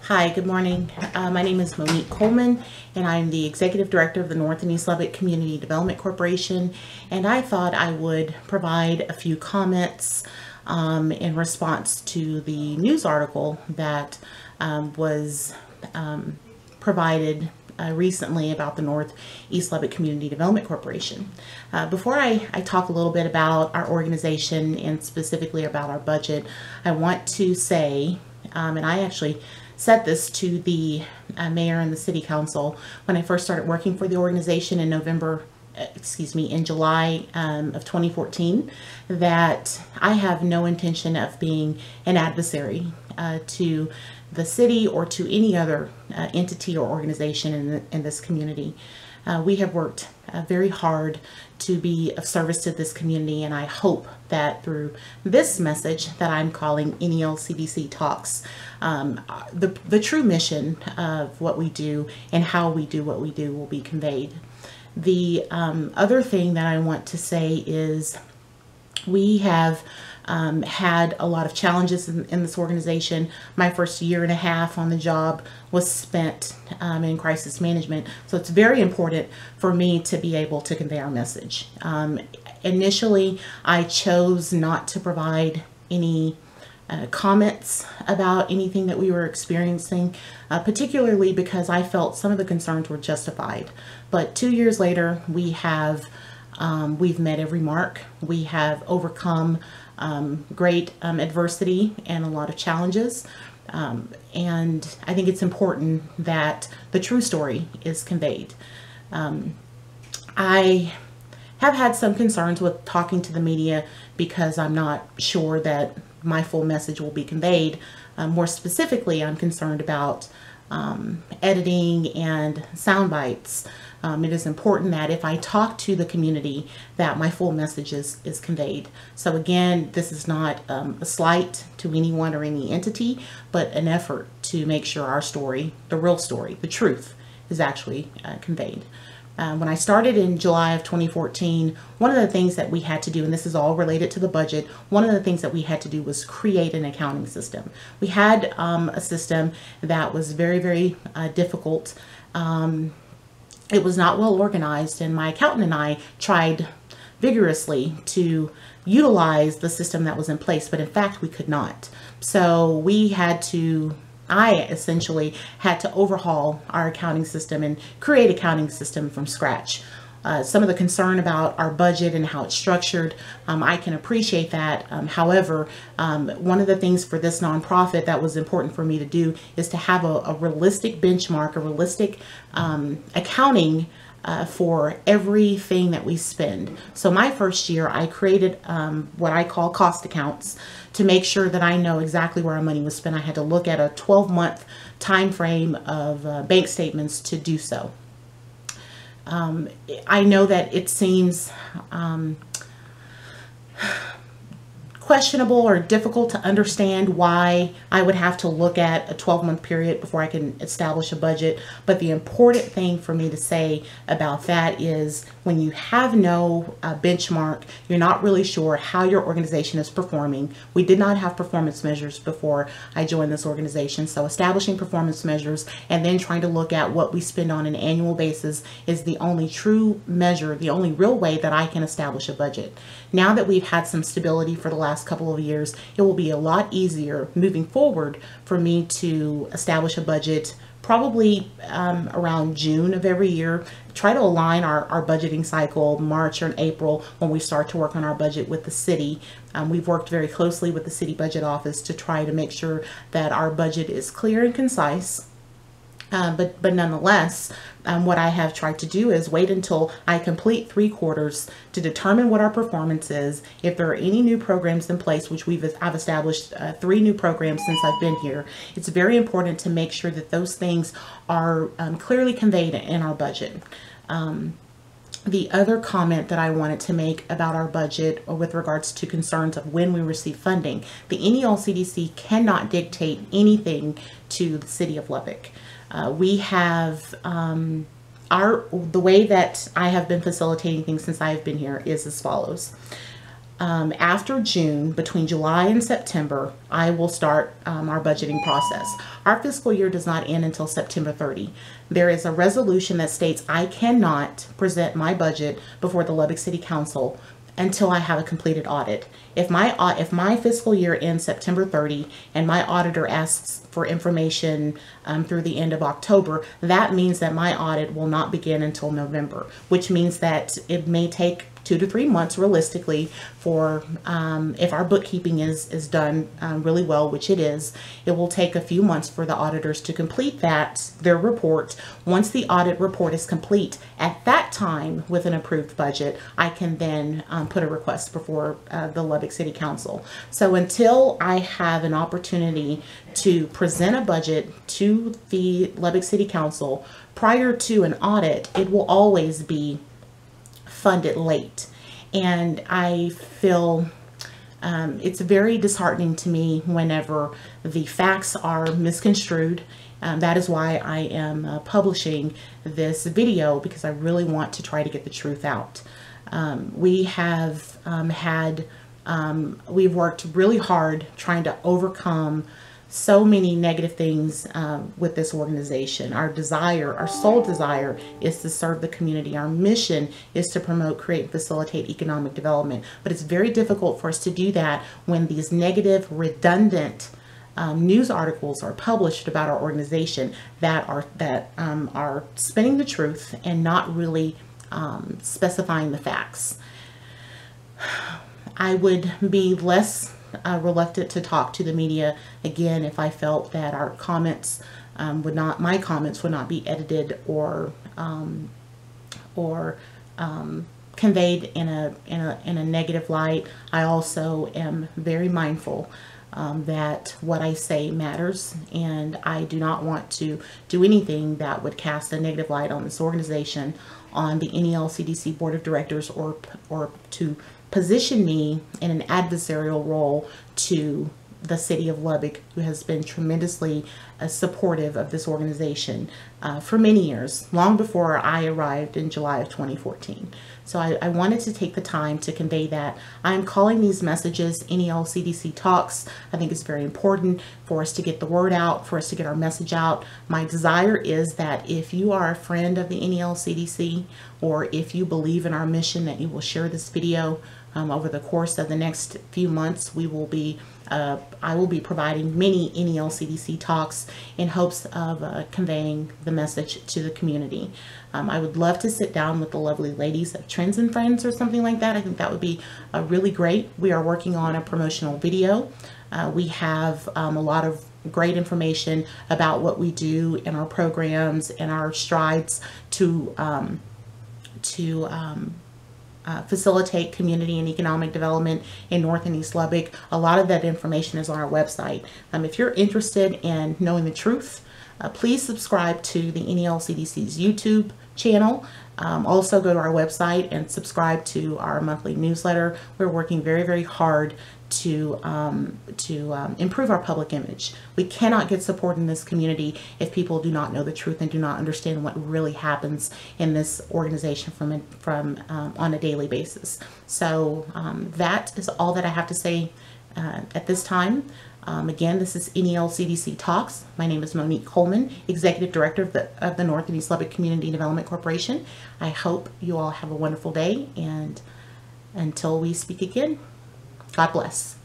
Hi, good morning. My name is Monique Coleman, and I'm the Executive Director of the North and East Lubbock Community Development Corporation, and I thought I would provide a few comments in response to the news article that was provided recently about the North East Lubbock Community Development Corporation. Before I talk a little bit about our organization and specifically about our budget, I want to say, and I actually said this to the mayor and the city council when I first started working for the organization in in July of 2014, that I have no intention of being an adversary to the city or to any other entity or organization in this community. We have worked very hard to be of service to this community, and I hope that through this message that I'm calling Nelcdc Talks, the true mission of what we do and how we do what we do will be conveyed. The other thing that I want to say is we have had a lot of challenges in this organization. My first year and a half on the job was spent in crisis management, so it's very important for me to be able to convey our message. Initially, I chose not to provide any comments about anything that we were experiencing, particularly because I felt some of the concerns were justified. But 2 years later, we've met every mark. We have overcome great adversity and a lot of challenges. And I think it's important that the true story is conveyed. I have had some concerns with talking to the media because I'm not sure that my full message will be conveyed. More specifically, I'm concerned about editing and sound bites. It is important that if I talk to the community that my full message is conveyed. So again, this is not a slight to anyone or any entity, but an effort to make sure our story, the real story, the truth, is actually conveyed. When I started in July of 2014, one of the things that we had to do, and this is all related to the budget, one of the things that we had to do was create an accounting system. We had a system that was very, very difficult. It was not well organized, and my accountant and I tried vigorously to utilize the system that was in place, but in fact we could not. So I essentially had to overhaul our accounting system and create an accounting system from scratch. Some of the concern about our budget and how it's structured, I can appreciate that. However, one of the things for this nonprofit that was important for me to do is to have a realistic benchmark, a realistic accounting for everything that we spend. So my first year, I created what I call cost accounts to make sure that I know exactly where our money was spent. I had to look at a 12-month time frame of bank statements to do so. I know that it seems questionable or difficult to understand why I would have to look at a 12-month period before I can establish a budget. But the important thing for me to say about that is when you have no benchmark, you're not really sure how your organization is performing. We did not have performance measures before I joined this organization. So establishing performance measures and then trying to look at what we spend on an annual basis is the only true measure, the only real way that I can establish a budget. Now that we've had some stability for the last couple of years, it will be a lot easier moving forward for me to establish a budget probably around June of every year. Try to align our budgeting cycle March or April when we start to work on our budget with the city. We've worked very closely with the city budget office to try to make sure that our budget is clear and concise. But nonetheless, what I have tried to do is wait until I complete 3 quarters to determine what our performance is. If there are any new programs in place, which I've established 3 new programs since I've been here, it's very important to make sure that those things are clearly conveyed in our budget. The other comment that I wanted to make about our budget with regards to concerns of when we receive funding, the Nelcdc cannot dictate anything to the city of Lubbock. We have the way that I have been facilitating things since I have been here is as follows. after June, between July and September, I will start our budgeting process. Our fiscal year does not end until September 30. There is a resolution that states I cannot present my budget before the Lubbock City Council until I have a completed audit. If my fiscal year ends September 30 and my auditor asks for information through the end of October, that means that my audit will not begin until November, which means that it may take 2 to 3 months realistically for, if our bookkeeping is done really well, which it is, it will take a few months for the auditors to complete their report. Once the audit report is complete, at that time with an approved budget, I can then put a request before the Lubbock City Council. So until I have an opportunity to present a budget to the Lubbock City Council prior to an audit, it will always be funded late. And I feel it's very disheartening to me whenever the facts are misconstrued. That is why I am publishing this video, because I really want to try to get the truth out. We have we've worked really hard trying to overcome so many negative things with this organization. Our sole desire is to serve the community. Our mission is to promote, create, and facilitate economic development. But it's very difficult for us to do that when these negative, redundant news articles are published about our organization that are spinning the truth and not really specifying the facts. I would be less reluctant to talk to the media again if I felt that our comments my comments would not be edited or conveyed in a negative light. I also am very mindful that what I say matters, and I do not want to do anything that would cast a negative light on this organization, on the Nelcdc Board of Directors, or to position me in an adversarial role to the city of Lubbock, who has been tremendously supportive of this organization for many years, long before I arrived in July of 2014. So I wanted to take the time to convey that. I'm calling these messages Nelcdc Talks. I think it's very important for us to get the word out, for us to get our message out. My desire is that if you are a friend of the Nelcdc, or if you believe in our mission, that you will share this video. Over the course of the next few months, I will be providing many Nelcdc talks in hopes of conveying the message to the community. I would love to sit down with the lovely ladies of Trends and Friends or something like that. I think that would be really great. We are working on a promotional video. We have a lot of great information about what we do in our programs and our strides to facilitate community and economic development in North and East Lubbock. A lot of that information is on our website. If you're interested in knowing the truth, please subscribe to the Nelcdc's YouTube channel. Also go to our website and subscribe to our monthly newsletter. We're working very, very hard to improve our public image. We cannot get support in this community if people do not know the truth and do not understand what really happens in this organization on a daily basis. So that is all that I have to say at this time. Again, this is Nelcdc Talks. My name is Monique Coleman, Executive Director of the North and East Lubbock Community Development Corporation. I hope you all have a wonderful day, and until we speak again, God bless.